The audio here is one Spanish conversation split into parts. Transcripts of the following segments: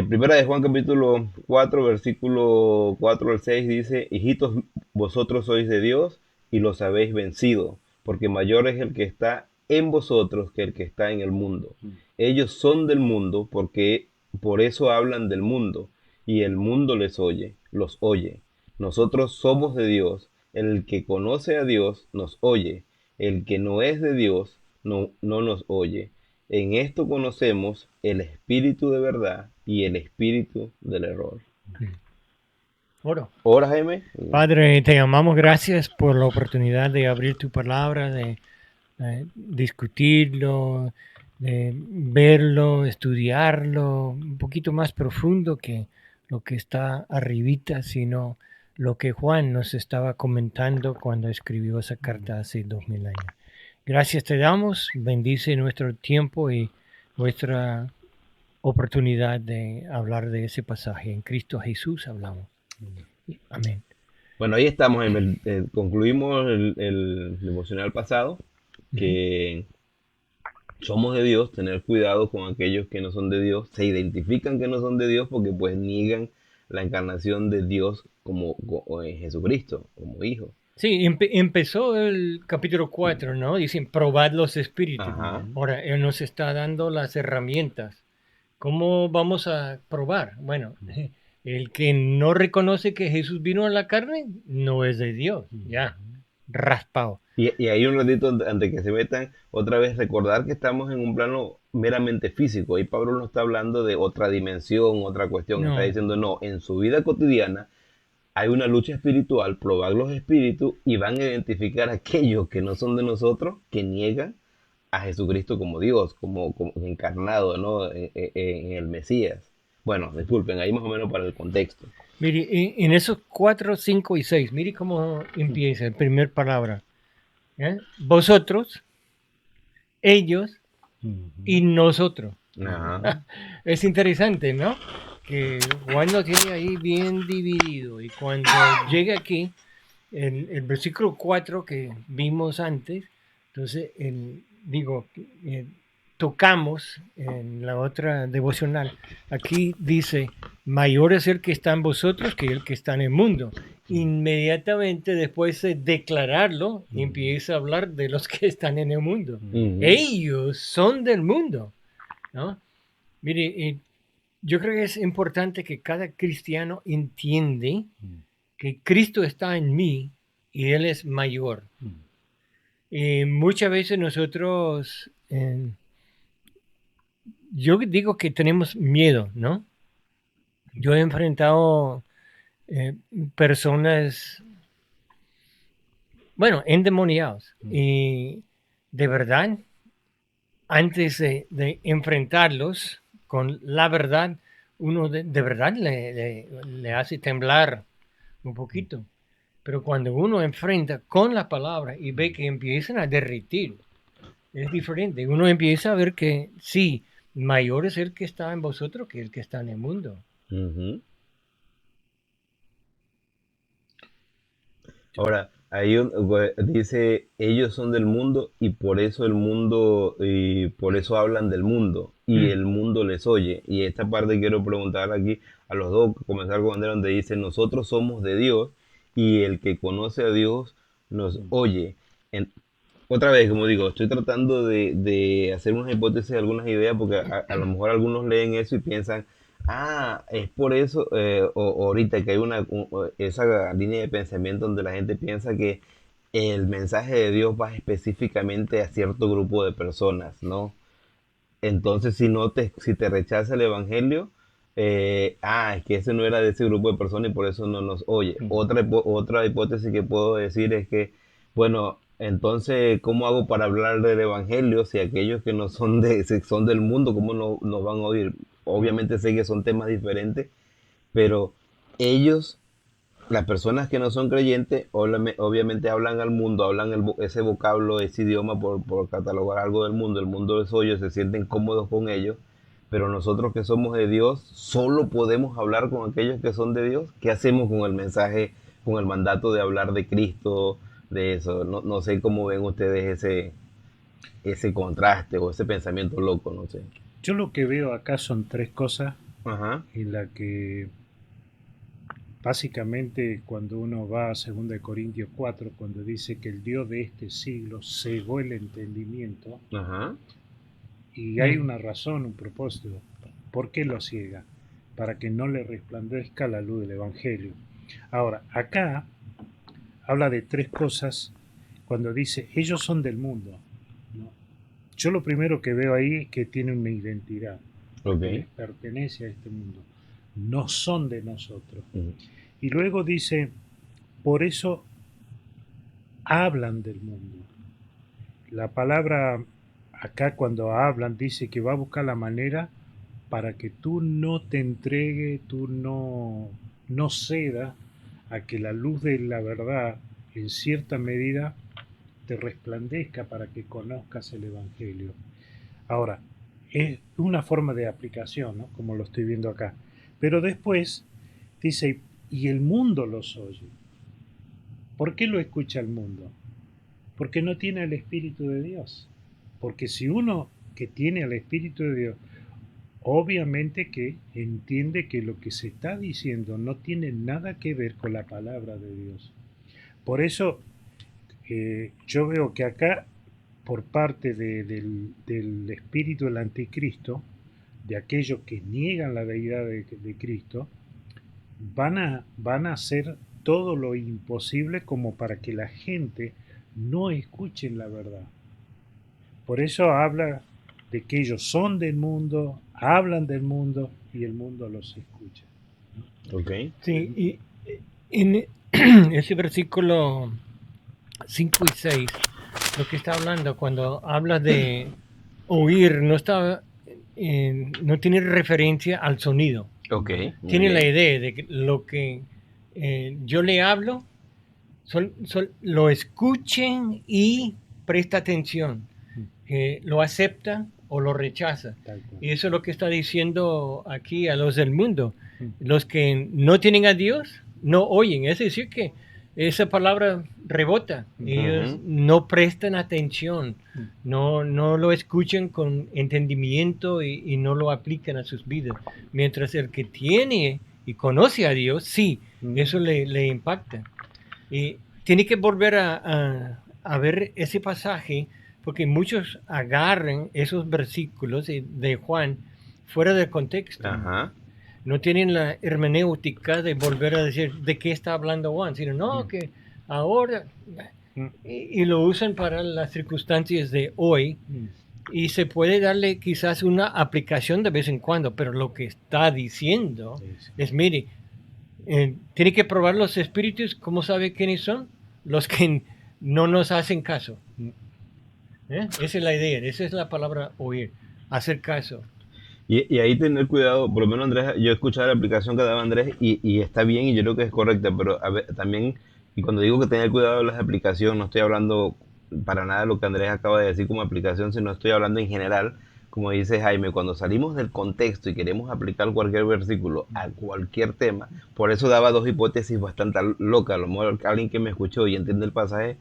Primera de Juan capítulo 4 versículo 4 al 6 dice, hijitos, vosotros sois de Dios y los habéis vencido, porque mayor es el que está en vosotros que el que está en el mundo. Ellos son del mundo porque por eso hablan del mundo y el mundo les oye, los oye. Nosotros somos de Dios, el que conoce a Dios nos oye, el que no es de Dios no nos oye. En esto conocemos el espíritu de verdad y el espíritu del error. Oro. Ahora, Jaime. Padre, te amamos, gracias por la oportunidad de abrir tu palabra, de discutirlo, de verlo, estudiarlo, un poquito más profundo que lo que está arribita, sino lo que Juan nos estaba comentando cuando escribió esa carta hace 2000 años. Gracias te damos, bendice nuestro tiempo y nuestra oportunidad de hablar de ese pasaje. En Cristo Jesús hablamos. Amén. Bueno, ahí estamos, Jaime. Concluimos el devocional pasado, Ujú. que somos de Dios, tener cuidado con aquellos que no son de Dios, se identifican que no son de Dios porque pues niegan la encarnación de Dios como en Jesucristo, como hijo. Sí, empezó el capítulo 4, ¿no? Dicen, probad los espíritus. Ajá. Ahora, Él nos está dando las herramientas. ¿Cómo vamos a probar? Bueno, el que no reconoce que Jesús vino en la carne, no es de Dios. Ya, raspado. Y ahí un ratito antes que se metan, otra vez recordar que estamos en un plano meramente físico. Y Pablo no está hablando de otra dimensión, otra cuestión. Está No, diciendo, no, en su vida cotidiana hay una lucha espiritual, probar los espíritus y van a identificar a aquellos que no son de nosotros, que niegan a Jesucristo como Dios, como encarnado, ¿no? En el Mesías. Bueno, disculpen, ahí más o menos para el contexto. mire, en esos 4, 5 y 6, mire cómo empieza el primer palabra. ¿Eh? Vosotros, ellos y nosotros. Ajá. Es interesante, ¿no? Que Juan lo tiene ahí bien dividido y cuando llega aquí, el versículo 4 que vimos antes, entonces, digo, eh, tocamos en la otra devocional, aquí dice, mayor es el que está en vosotros que el que está en el mundo. Inmediatamente después de declararlo, empieza a hablar de los que están en el mundo. Ujú. Ellos son del mundo, ¿no? Mire, yo creo que es importante que cada cristiano entiende que Cristo está en mí y Él es mayor. Muchas veces nosotros, yo digo que tenemos miedo, ¿no? Yo he enfrentado eh, personas, bueno, endemoniados y de verdad, antes de enfrentarlos con la verdad, uno de verdad le hace temblar un poquito. Pero cuando uno enfrenta con la palabra y ve que empiezan a derretir, es diferente. Uno empieza a ver que sí, mayor es el que está en vosotros que el que está en el mundo. Ujú. Ahora, dice, ellos son del mundo y por eso hablan del mundo, y Mm, el mundo les oye. Y esta parte quiero preguntar aquí a los dos, comenzar con donde dice, nosotros somos de Dios, y el que conoce a Dios nos oye. En- Otra vez, como digo, estoy tratando de hacer unas hipótesis, algunas ideas, porque a lo mejor algunos leen eso y piensan, ah, es por eso, o ahorita que hay esa línea de pensamiento donde la gente piensa que el mensaje de Dios va específicamente a cierto grupo de personas, ¿no? Entonces, si te rechaza el evangelio, es que ese no era de ese grupo de personas y por eso no nos oye. Otra hipótesis que puedo decir es que, bueno, entonces, ¿cómo hago para hablar del evangelio si aquellos que no son si son del mundo, cómo no nos van a oír? Obviamente sé que son temas diferentes, pero ellos, las personas que no son creyentes, obviamente hablan al mundo, hablan ese vocablo, ese idioma por catalogar algo del mundo, el mundo es suyo, se sienten cómodos con ellos, pero nosotros que somos de Dios, solo podemos hablar con aquellos que son de Dios. ¿Qué hacemos con el mensaje, con el mandato de hablar de Cristo, de eso? No, no sé cómo ven ustedes ese contraste o ese pensamiento loco, no sé. Yo lo que veo acá son tres cosas Ajá, en la que básicamente cuando uno va a 2 Corintios 4, cuando dice que el Dios de este siglo cegó el entendimiento, ajá, y hay una razón, un propósito. ¿Por qué lo ciega? Para que no le resplandezca la luz del Evangelio. Ahora, acá habla de 3 cosas cuando dice, ellos son del mundo, ¿no? Yo lo primero que veo ahí es que tiene una identidad, ok, porque les pertenece a este mundo. No son de nosotros. ujú, Y luego dice, por eso hablan del mundo. La palabra acá cuando hablan dice que va a buscar la manera para que tú no te entregues, tú no cedas a que la luz de la verdad en cierta medida te resplandezca para que conozcas el Evangelio. Ahora, es una forma de aplicación, ¿no? Como lo estoy viendo acá. Pero después dice, y el mundo los oye. ¿Por qué lo escucha el mundo? Porque no tiene el Espíritu de Dios. Porque si uno que tiene el Espíritu de Dios, obviamente que entiende que lo que se está diciendo no tiene nada que ver con la palabra de Dios. Por eso yo veo que acá, por parte del espíritu del anticristo, de aquellos que niegan la deidad de Cristo, van a hacer todo lo imposible como para que la gente no escuche la verdad. Por eso habla de que ellos son del mundo, hablan del mundo y el mundo los escucha. ok, Sí, y en ese versículo 5 y 6 lo que está hablando cuando habla de oír, no tiene referencia al sonido. ok, muy Tiene la bien, idea de que lo que yo le hablo, lo escuchen y presta atención, que lo acepta o lo rechaza. Tal cual. Y eso es lo que está diciendo aquí a los del mundo. Los que no tienen a Dios no oyen. Es decir, que esa palabra rebota. Ellos ujú, no prestan atención, no lo escuchan con entendimiento y no lo aplican a sus vidas. Mientras el que tiene y conoce a Dios, sí, eso le impacta. Y tiene que volver a ver ese pasaje porque muchos agarran esos versículos de Juan fuera del contexto. ajá, No tienen la hermenéutica de volver a decir de qué está hablando Juan, sino no, que ahora, y lo usan para las circunstancias de hoy, y se puede darle quizás una aplicación de vez en cuando, pero lo que está diciendo es, mire, tiene que probar los espíritus. ¿Cómo sabe quiénes son? Los que no nos hacen caso. Esa es la idea, esa es la palabra oír, hacer caso. y ahí tener cuidado, por lo menos Andrés, yo he escuchado la aplicación que daba Andrés y está bien y yo creo que es correcta, pero a ver, también, y cuando digo que tener cuidado de las aplicaciones, no estoy hablando para nada de lo que Andrés acaba de decir como aplicación, sino estoy hablando en general, como dice Jaime, cuando salimos del contexto y queremos aplicar cualquier versículo a cualquier tema, por eso daba dos hipótesis bastante locas, a lo mejor alguien que me escuchó y entiende el pasaje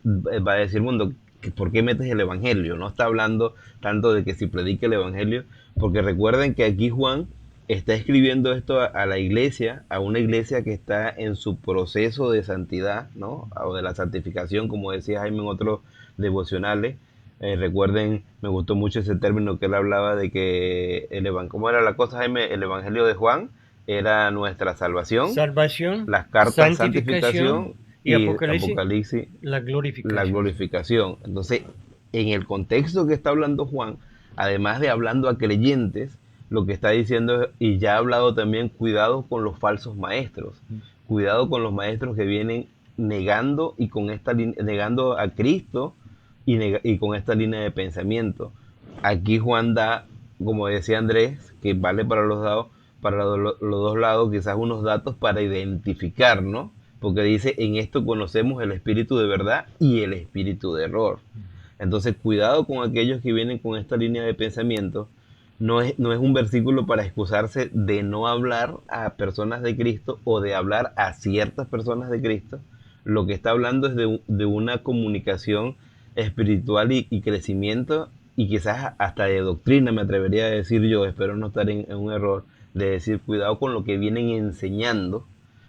va a decir, mundo, ¿por qué metes el evangelio? No está hablando tanto de que si predique el evangelio, porque recuerden que aquí Juan está escribiendo esto a la iglesia, a una iglesia que está en su proceso de santidad, ¿no? O de la santificación, como decía Jaime en otros devocionales. Recuerden, me gustó mucho ese término que él hablaba de que ¿cómo era la cosa, Jaime? El evangelio de Juan era nuestra salvación, Salvación, las cartas santificación santificación y y Apocalipsis, Apocalipsis la la glorificación. glorificación. Entonces, en el contexto que está hablando Juan, además de hablando a creyentes, lo que está diciendo, y ya ha hablado también, cuidado con los falsos maestros, cuidado con los maestros que vienen negando y con esta negando a Cristo y con esta línea de pensamiento. Aquí Juan da, como decía Andrés, que vale para los dos lados, quizás unos datos para identificar, ¿no? Porque dice, en esto conocemos el espíritu de verdad y el espíritu de error. Entonces, cuidado con aquellos que vienen con esta línea de pensamiento. No es un versículo para excusarse de no hablar a personas de Cristo o de hablar a ciertas personas de Cristo. Lo que está hablando es de una comunicación espiritual y crecimiento y quizás hasta de doctrina, me atrevería a decir yo, espero no estar en un error, de decir cuidado con lo que vienen enseñando,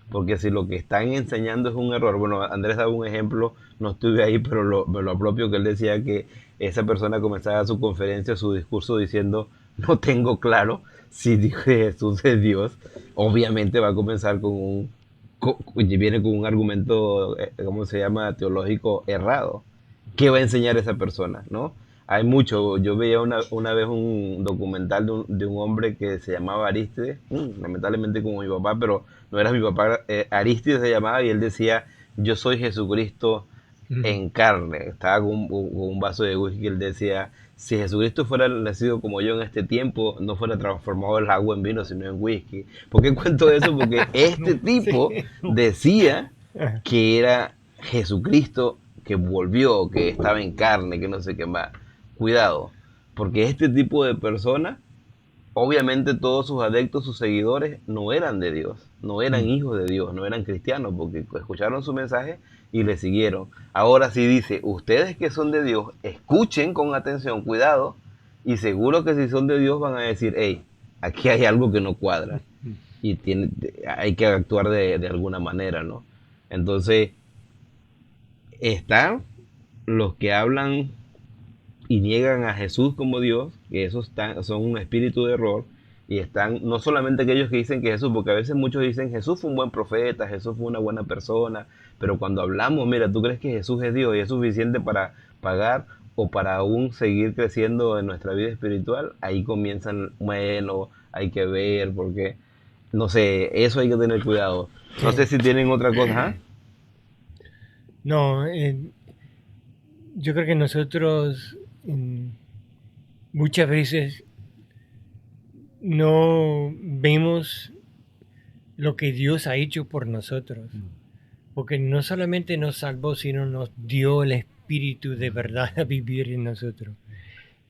porque si lo que están enseñando es un error, bueno, Andrés daba un ejemplo, no estuve ahí, pero me lo apropio, que él decía que esa persona comenzaba su conferencia, su discurso diciendo, no tengo claro si Jesús es Dios, obviamente va a comenzar con viene con un argumento, ¿cómo se llama?, teológico errado. ¿Qué va a enseñar esa persona, no? Hay mucho. Yo veía una vez un documental de un hombre que se llamaba Aristides, lamentablemente como mi papá, pero no era mi papá. Aristides se llamaba y él decía, yo soy Jesucristo Ujú. en carne. Estaba con un vaso de whisky y él decía, si Jesucristo fuera nacido como yo en este tiempo, no fuera transformado el agua en vino, sino en whisky. ¿Por qué cuento eso? Porque este Sí. tipo decía Ajá. que era Jesucristo que volvió, que estaba en carne, que no sé qué más. Cuidado, porque este tipo de personas, obviamente todos sus adeptos, sus seguidores, no eran de Dios, no eran Mm. hijos de Dios, no eran cristianos, porque escucharon su mensaje y le siguieron. Ahora sí dice, ustedes que son de Dios, escuchen con atención, cuidado, y seguro que si son de Dios van a decir, hey, aquí hay algo que no cuadra y hay que actuar de alguna manera, ¿no? Entonces, están los que hablan y niegan a Jesús como Dios, que esos son un espíritu de error, y están no solamente aquellos que dicen que Jesús, porque a veces muchos dicen Jesús fue un buen profeta, Jesús fue una buena persona, pero cuando hablamos, mira, ¿tú crees que Jesús es Dios y es suficiente para pagar o para aún seguir creciendo en nuestra vida espiritual? Ahí comienzan, bueno, hay que ver, porque, no sé, eso hay que tener cuidado. No sé Sí. si tienen otra cosa, ¿ah? No, yo creo que nosotros muchas veces no vemos lo que Dios ha hecho por nosotros, porque no solamente nos salvó, sino nos dio el Espíritu de verdad a vivir en nosotros.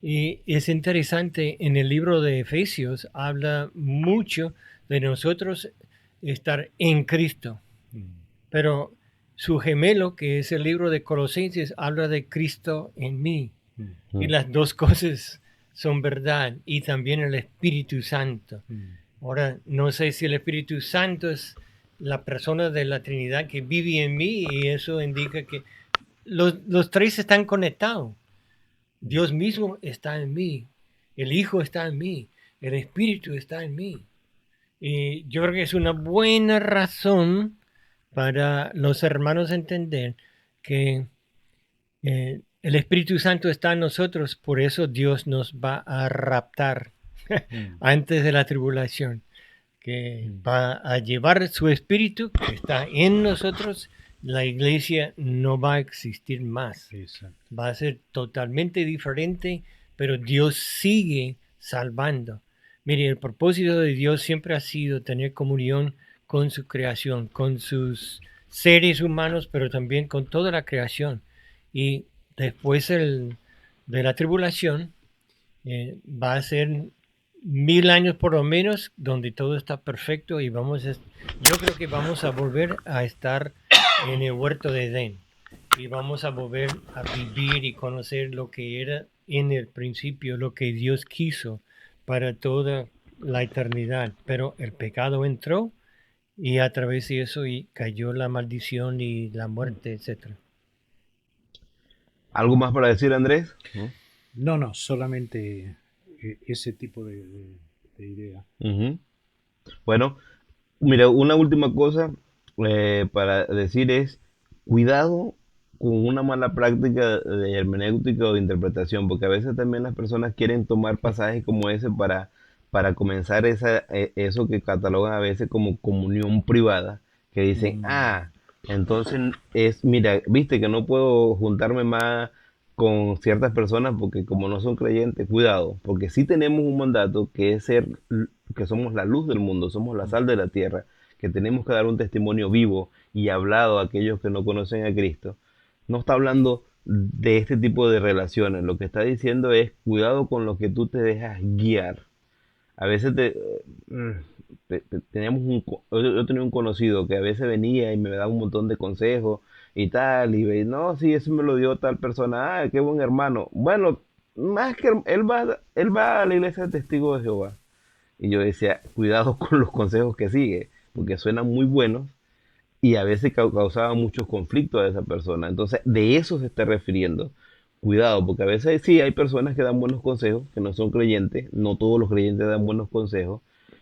Y es interesante, en el libro de Efesios habla mucho de nosotros estar en Cristo, pero su gemelo, que es el libro de Colosenses, habla de Cristo en mí. Y Mm. las dos cosas son verdad, y también el Espíritu Santo. Ahora, no sé si el Espíritu Santo es la persona de la Trinidad que vive en mí, y eso indica que los tres están conectados. Dios mismo está en mí, el Hijo está en mí, el Espíritu está en mí. Y yo creo que es una buena razón para los hermanos entender que el Espíritu Santo está en nosotros, por eso Dios nos va a raptar antes de la tribulación, que va a llevar su Espíritu que está en nosotros. La iglesia no va a existir más, Exacto. va a ser totalmente diferente, pero Dios sigue salvando. Mire, el propósito de Dios siempre ha sido tener comunión con su creación, con sus seres humanos, pero también con toda la creación. Y después de la tribulación, va a ser 1000 años por lo menos, donde todo está perfecto y yo creo que vamos a volver a estar en el huerto de Edén y vamos a volver a vivir y conocer lo que era en el principio, lo que Dios quiso para toda la eternidad. Pero el pecado entró y a través de eso y cayó la maldición y la muerte, etcétera. ¿Algo más para decir, Andrés? ¿No? No, no, solamente ese tipo de idea. Ujú. Bueno, mira, una última cosa para decir es cuidado con una mala práctica de hermenéutica o de interpretación, porque a veces también las personas quieren tomar pasajes como ese para comenzar eso que catalogan a veces como comunión privada, que dicen, Mm, ah, entonces mira, viste que no puedo juntarme más con ciertas personas porque como no son creyentes, cuidado, porque sí tenemos un mandato que es que somos la luz del mundo, somos la sal de la tierra, que tenemos que dar un testimonio vivo y hablado a aquellos que no conocen a Cristo. No está hablando de este tipo de relaciones, lo que está diciendo es cuidado con lo que tú te dejas guiar. A veces teníamos yo tenía un conocido que a veces venía y me daba un montón de consejos y tal, y no, sí, eso me lo dio tal persona, ah, qué buen hermano. Bueno, más que él va a la iglesia de Testigos de Jehová. Y yo decía, cuidado con los consejos que sigue, porque suenan muy buenos y a veces causaba muchos conflictos a esa persona. Entonces, de eso se está refiriendo. Cuidado, porque a veces sí hay personas que dan buenos consejos, que no son creyentes, no todos los creyentes dan buenos consejos,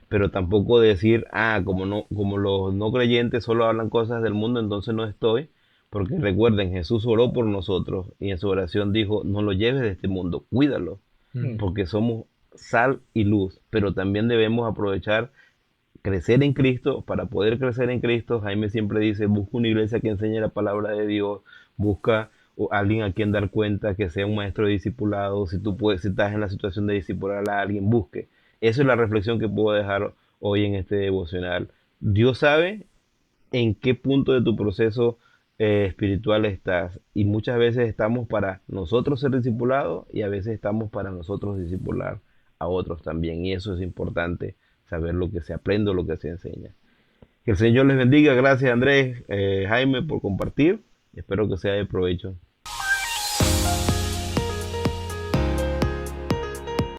pero tampoco decir, como no, como los no creyentes solo hablan cosas del mundo, entonces no estoy, porque recuerden, Jesús oró por nosotros y en su oración dijo, no lo lleves de este mundo, cuídalo, Mm. porque somos sal y luz, pero también debemos aprovechar crecer en Cristo. Para poder crecer en Cristo, Jaime siempre dice, busca una iglesia que enseñe la palabra de Dios, busca alguien a quien dar cuenta, que sea un maestro de discipulado, si tú puedes, si estás en la situación de discipular a alguien, busque. Esa es la reflexión que puedo dejar hoy en este devocional. Dios sabe en qué punto de tu proceso espiritual estás, y muchas veces estamos para nosotros ser discipulados y a veces estamos para nosotros discipular a otros también, y eso es importante, saber lo que se aprende o lo que se enseña. Que el Señor les bendiga. Gracias, Andrés, Jaime, por compartir. Espero que sea de provecho.